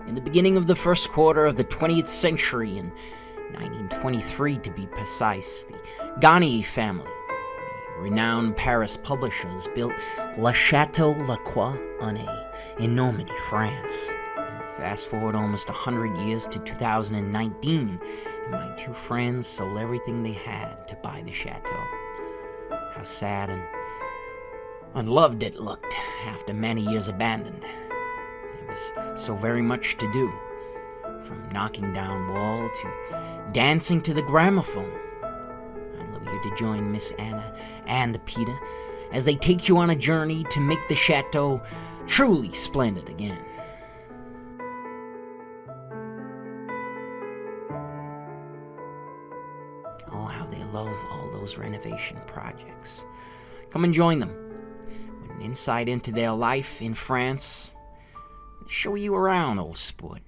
In the beginning of the first quarter of the 20th century, in 1923 to be precise, the Garnier family, the renowned Paris publishers, built Le Château La Croix in Normandy, France. Fast forward almost 100 years to 2019, and my two friends sold everything they had to buy the chateau. How sad and unloved it looked after many years abandoned. There was so very much to do, from knocking down wall to dancing to the gramophone. I'd love you to join Miss Anna and Peter as they take you on a journey to make the chateau truly splendid again. Oh, how they love all those renovation projects. Come and join them with an insight into their life in France. Show you around, old sport.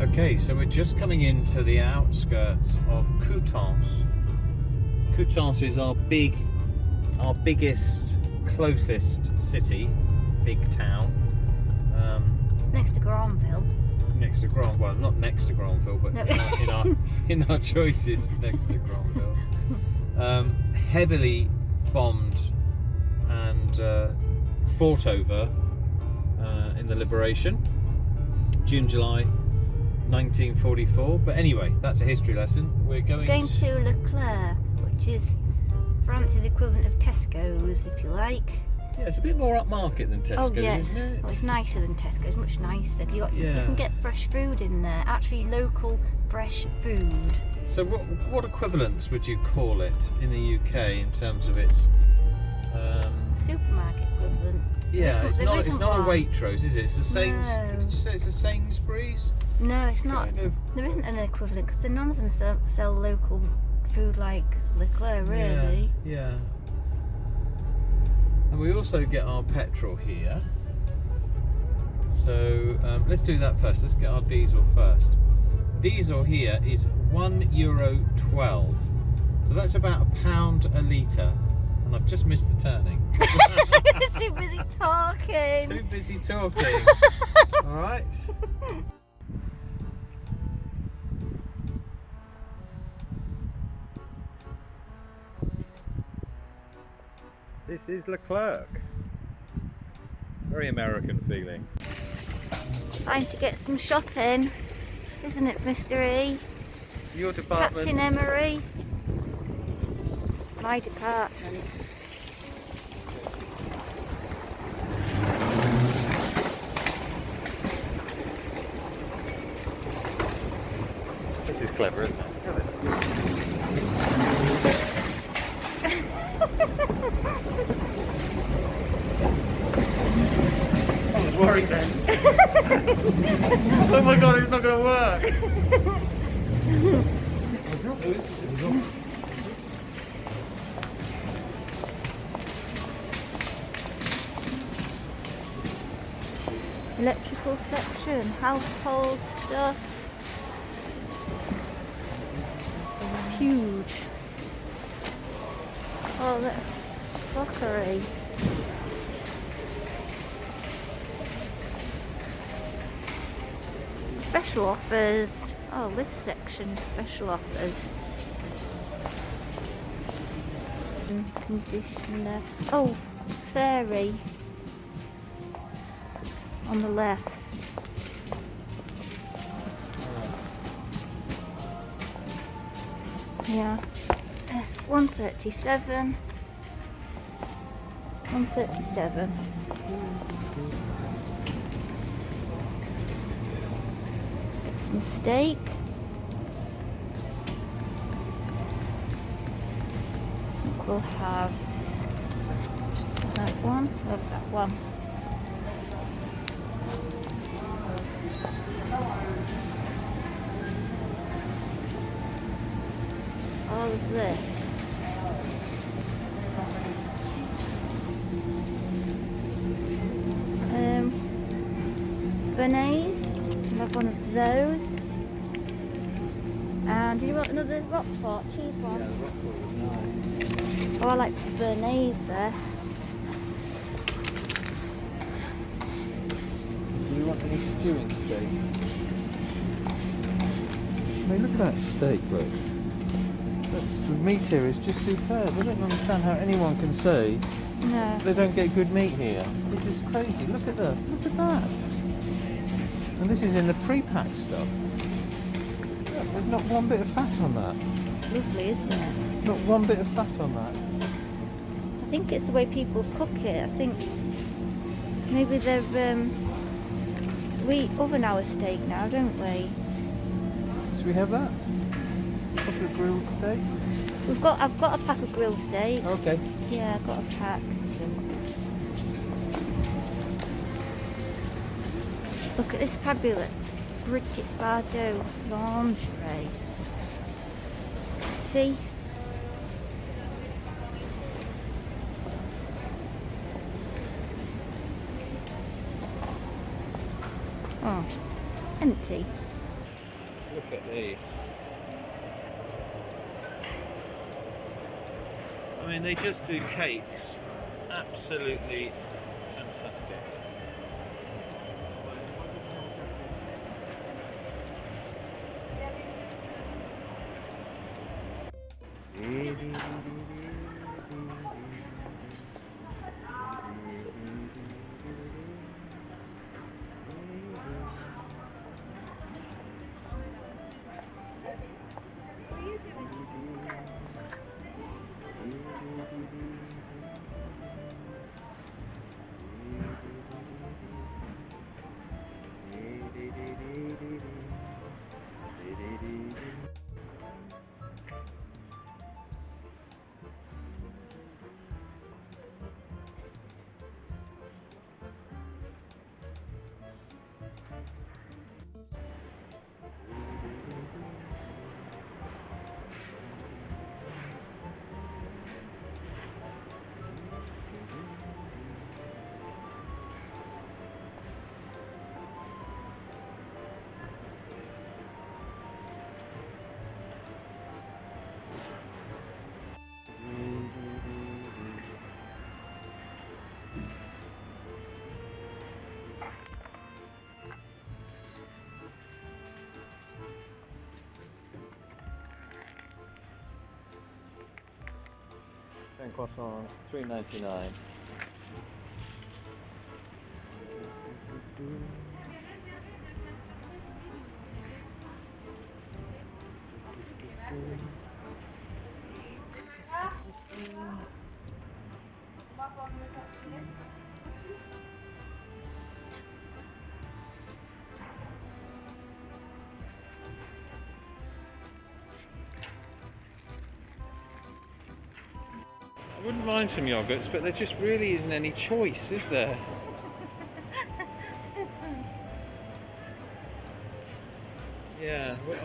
Okay, so we're just coming into the outskirts of Coutances. Coutances is our biggest, closest city, big town. Next to Granville. Next to Granville, well, not next to Granville, but No. in our choices next to Granville. Heavily bombed and fought over in the Liberation, June, July 1944. But anyway, that's a history lesson. We're going to Leclerc, which is France's equivalent of Tesco's, if you like. Yeah, it's a bit more upmarket than Tesco's, Oh yes, isn't it? well, it's nicer than Tesco's, much nicer. You can get fresh food in there, actually local fresh food. So what equivalence would you call it in the UK in terms of its Supermarket equivalent. yeah, it's There not isn't a one. Waitrose, is it? It's a Sainsbury's. No. Did you say it's a Sainsbury's? No, it's not. Kind of. There isn't an equivalent because none of them sell local food like Leclerc, really. Yeah. And we also get our petrol here. So let's do that first. Let's get our diesel first. Diesel here is €1.12. So that's about £1 a litre. And I've just missed the turning. Too busy talking. Too busy talking. Alright. This is Leclerc. Very American feeling. Time to get some shopping, isn't it, Mr. E? Your department. Captain Emery. My department. This is clever, isn't it? I was worried then. Oh my god, it's not going to work. Electrical section, household stuff. It's huge. Oh, look, crockery. Special offers. Oh, this section, special offers. Conditioner. Oh, fairy. On the left. Yeah. That's 137. 137. Some steak. I think we'll have that one. Love that one. All of this. Bernays. Love have one of those. And did you want another Roquefort cheese one? Yeah, the Roquefort was nice. Oh, I like the Bernaise best. Do you want any stewing steak? I mean, look at that steak, look. The meat here is just superb. I don't understand how anyone can say No. they don't get good meat here. This is crazy. Look at that. Look at that. And this is in the pre-packed stuff. Look, there's not one bit of fat on that. Lovely, isn't it? Not one bit of fat on that. I think it's the way people cook it. I think maybe we oven our steak now, don't we? Should we have that? A couple of grilled steaks? I've got a pack of grilled steak. Okay. Yeah, I've got a pack. Look at this fabulous Bridget Bardot lingerie. See? Oh, empty. Look at these. I mean, they just do cakes. Absolutely fantastic. Croissants, $3.99. I wouldn't mind some yogurts, but there just really isn't any choice, is there? Yeah, what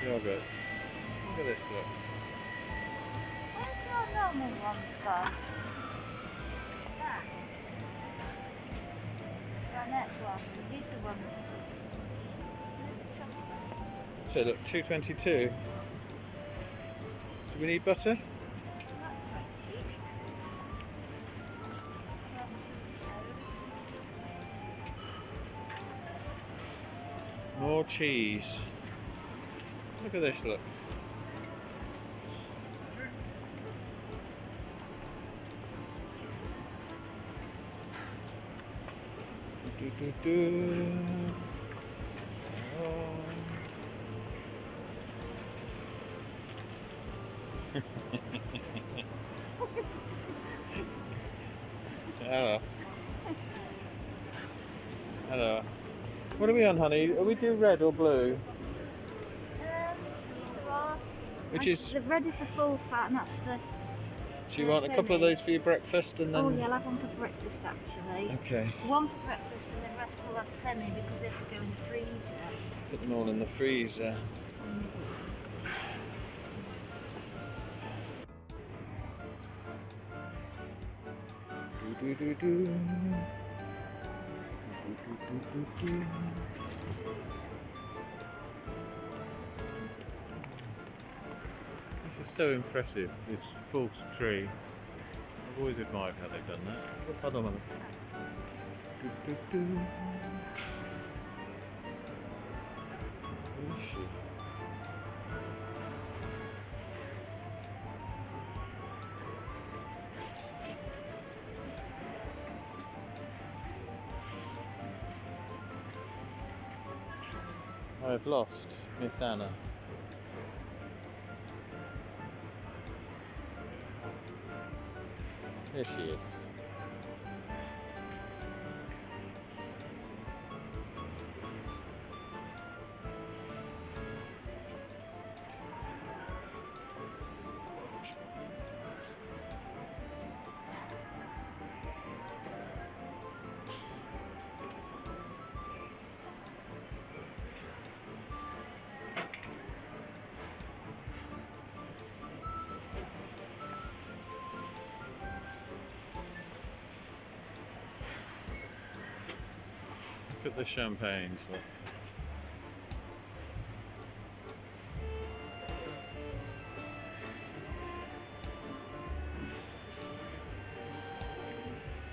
yogurts? Look at this, look. Where's your normal one gone? That. That next one. These are the ones. So look, $2.22. Do we need butter? More cheese. Look at this, look. Hello. Hello. What are we on, honey? Are we do red or blue? Which is... The red is the full fat and that's the... Do you want a couple of those for your breakfast and then... Oh yeah, I'll have one for breakfast actually. Okay. One for breakfast and the rest will have semi because they have to go in the freezer. Put them all in the freezer. Do do do do. This is so impressive, this false tree. I've always admired how they've done that. Hold on, mother. Where is she? I've lost Miss Anna. There she is. Look at the champagnes. Look.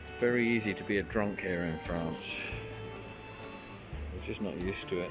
It's very easy to be a drunk here in France. We're just not used to it.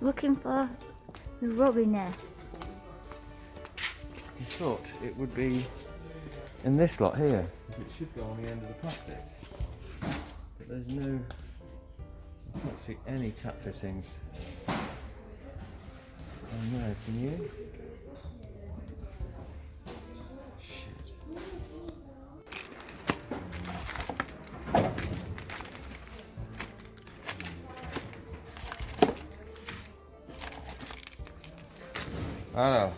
Looking for the readiness. I thought it would be in this lot here. It should go on the end of the plastic. But there's no... I can't see any tap fittings. Oh no, can you? Shit. Hello.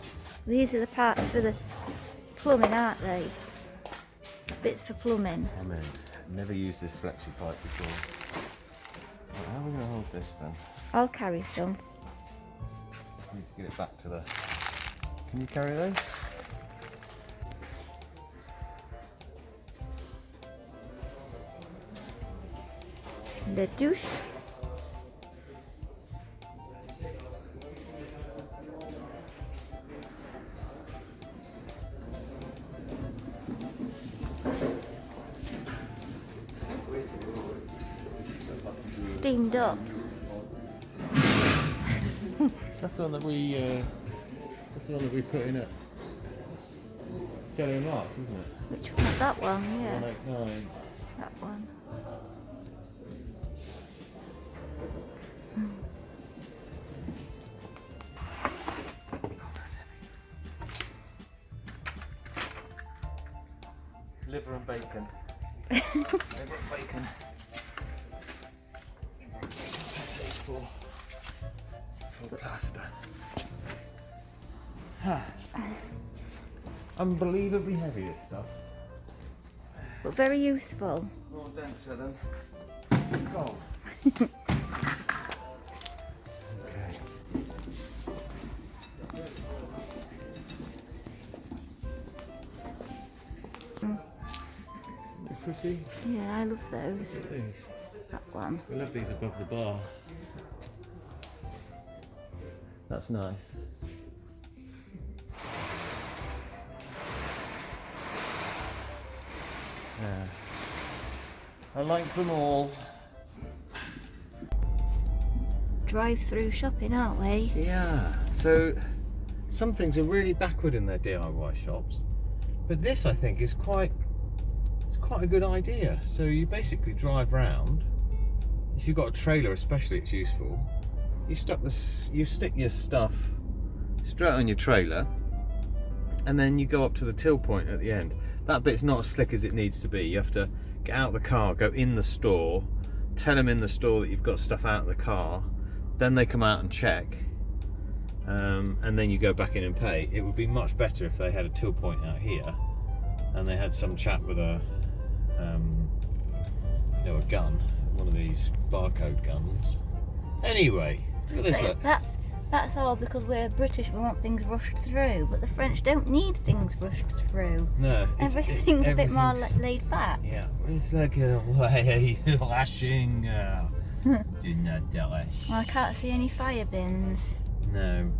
These are the parts for the plumbing, aren't they? Bits for plumbing. I'm in. Never used this flexi pipe before. Right, how are we going to hold this then? I'll carry some. Need to get it back to the... Can you carry those? The douche. steamed up. That's the one that we put in at Jelly and Marks, isn't it? Which one? That one, yeah. 189. That one. Liver and bacon. Liver and bacon. For pasta. Unbelievably heavy, this stuff. But very useful. More denser than gold. Okay. Pretty. Yeah, I love those. That one. We love these above the bar. That's nice. Yeah. I like them all. Drive-through shopping, aren't we? Yeah. So some things are really backward in their DIY shops, but this I think is quite a good idea. So you basically drive round. If you've got a trailer especially, it's useful. You stick your stuff straight on your trailer, and then you go up to the till point at the end. That bit's not as slick as it needs to be. You have to get out of the car, go in the store, tell them in the store that you've got stuff out of the car, then they come out and check, and then you go back in and pay. It would be much better if they had a till point out here and they had some chap with a a gun, one of these barcode guns. Anyway, look at this. Look. That's all because we're British. We want things rushed through, but the French don't need things rushed through. No, everything's a bit more laid back. Yeah, it's like a way rushing. Do not rush. Well, I can't see any fire bins. No.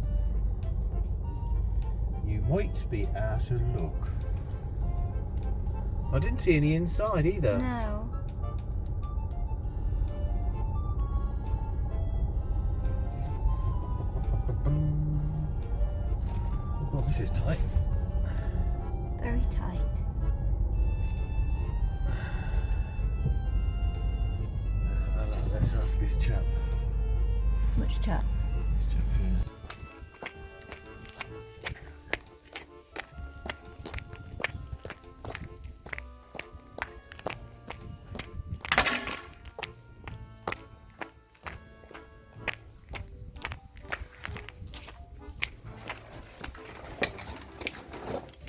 You might be out of luck. I didn't see any inside either. No. Oh, this is tight. Very tight. Let's ask this chap. Which chap? This chap here.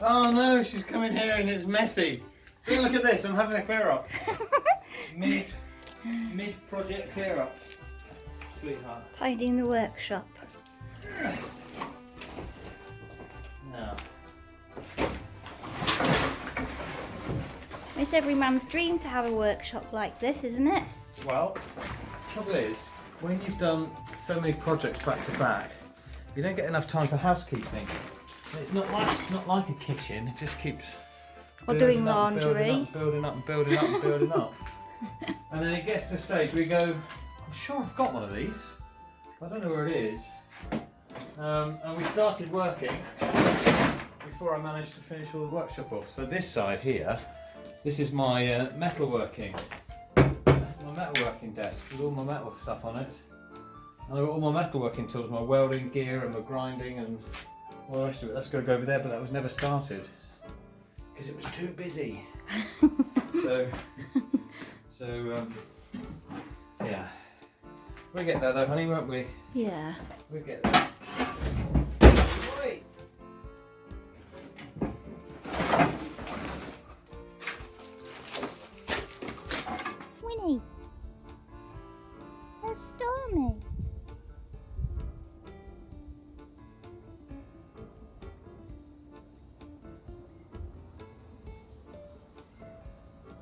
Oh no, she's coming here and it's messy. Look at this, I'm having a clear up. Mid-project clear up. Sweetheart. Tidying the workshop. No. It's every man's dream to have a workshop like this, isn't it? Well, the trouble is, when you've done so many projects back to back, you don't get enough time for housekeeping. It's not like a kitchen, it just keeps Or doing laundry. Building up and building up and building up. And then it gets to the stage where you go, I'm sure I've got one of these, I don't know where it is. And we started working before I managed to finish all the workshop off. So this side here, this is my metalworking desk with all my metal stuff on it. And I've got all my metalworking tools, my welding gear and my grinding and all the rest of it. That's going to go over there, but that was never started because it was too busy. So yeah, we'll get there though, honey, won't we? Yeah. We'll get there. Wait. Winnie, it's stormy.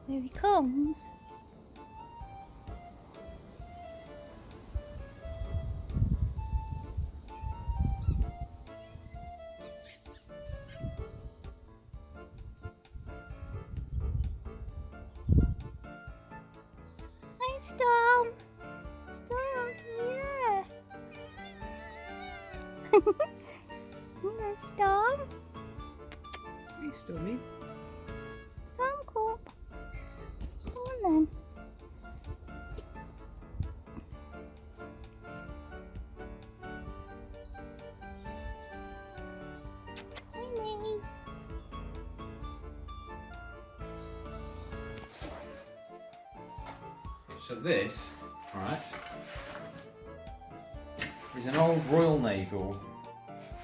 Here he comes. Hi, Storm. Hey, Stormy. Uncle. Come on then. Winnie. So this, alright, is an old Royal Naval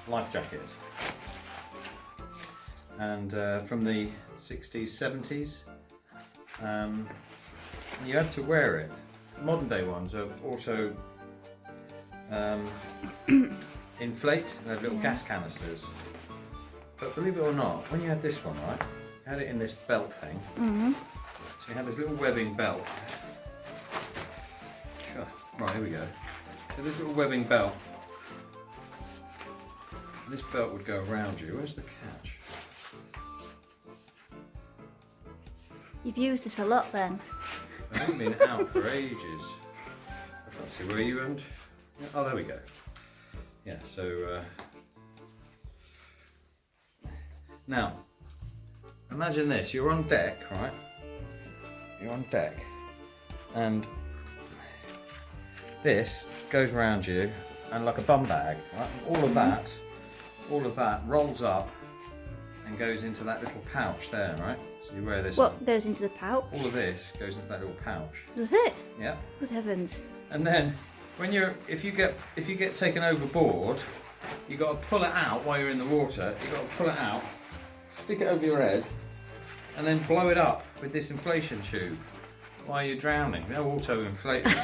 life jacket. And from the 60s, 70s. You had to wear it. Modern day ones are also inflate, they have little gas canisters. But believe it or not, when you had this one, right, you had it in this belt thing. So you had this little webbing belt. Right, here we go. So this little webbing belt. This belt would go around you. Where's the catch? You've used this a lot then. I haven't been out for ages. I can't see where you went. Oh, there we go. Yeah, so now imagine this. You're on deck, right? You're on deck, and this goes around you, and like a bum bag, right? All of that rolls up and goes into that little pouch there, right? So you wear this. What goes into the pouch? All of this goes into that little pouch. Does it? Yeah. Good heavens. And then when if you get taken overboard, you got to pull it out while you're in the water. You got to pull it out, stick it over your head, and then blow it up with this inflation tube while you're drowning. They're auto-inflated.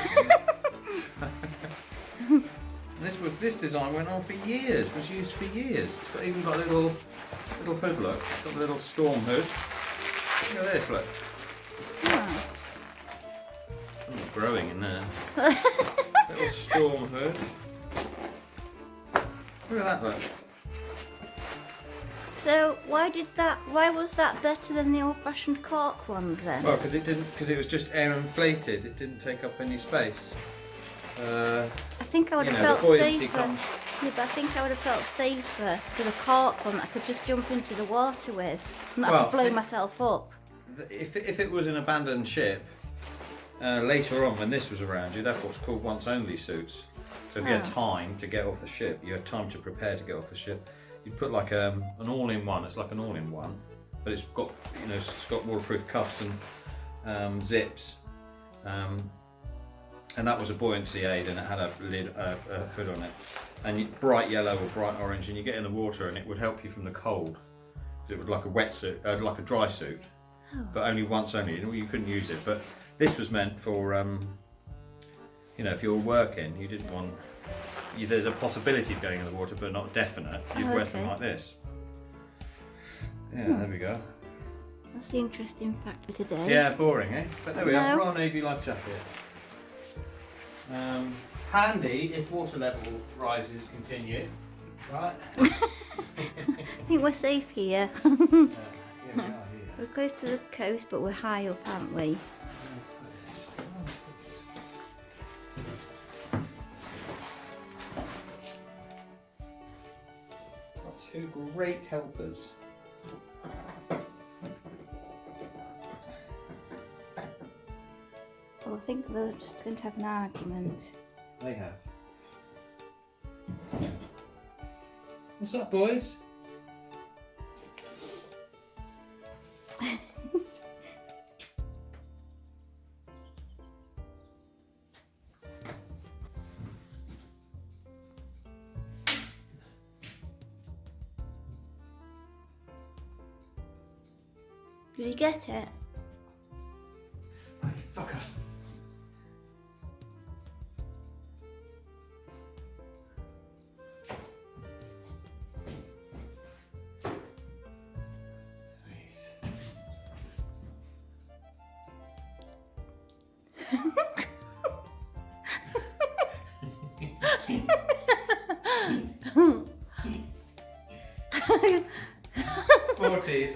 This design went on for years. Was used for years. It's even got a little hood. Look, it's got a little storm hood. Look at this. Look. Oh. Something's growing in there. Little storm hood. Look at that. Look. So why was that better than the old-fashioned cork ones then? Well, because it was just air inflated. It didn't take up any space. I think I would have felt safer. Yeah, but I think I would have felt safer with a cork one that I could just jump into the water with, and not have to blow myself up. If it was an abandoned ship, later on when this was around, you'd have what's called once-only suits. So if you had time to get off the ship, you had time to prepare to get off the ship, you'd put like an all-in-one. It's like an all-in-one, but it's got it's got waterproof cuffs and zips. And that was a buoyancy aid, and it had a hood on it, and bright yellow or bright orange, and you get in the water and it would help you from the cold, because it was like a wetsuit, like a dry suit, but only once only. You couldn't use it, but this was meant for if you were working, you didn't want. There's a possibility of going in the water, but not definite. You'd wear something like this. Yeah, there we go. That's the interesting fact for today. Yeah, boring, eh? But there we are. Royal Navy life jacket. Handy if water level rises continue, right? I think we're safe here. Yeah, we are here. We're close to the coast, but we're high up, aren't we? It's got two great helpers. Well, I think they're just going to have an argument. They have. What's up, boys? Did you get it? Fuck up.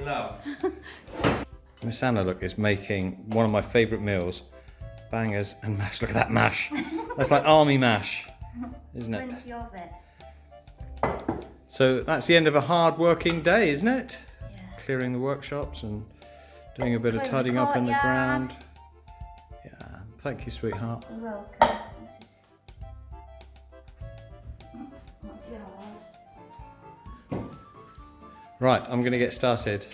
Love. Miss Anna, look, is making one of my favourite meals, bangers and mash. Look at that mash. That's like army mash, isn't it? Plenty of it. So that's the end of a hard working day, isn't it? Yeah. clearing the workshops and doing a bit of Clean the tidying up in the courtyard. ground. Yeah, thank you, sweetheart. You're welcome. What's yours? Right, I'm going to get started.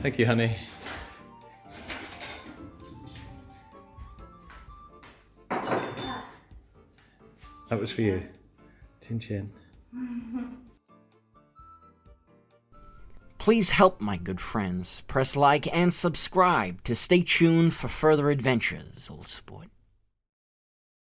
Thank you, honey. That was for you. Chin chin. Please help my good friends. Press like and subscribe to stay tuned for further adventures, old sport.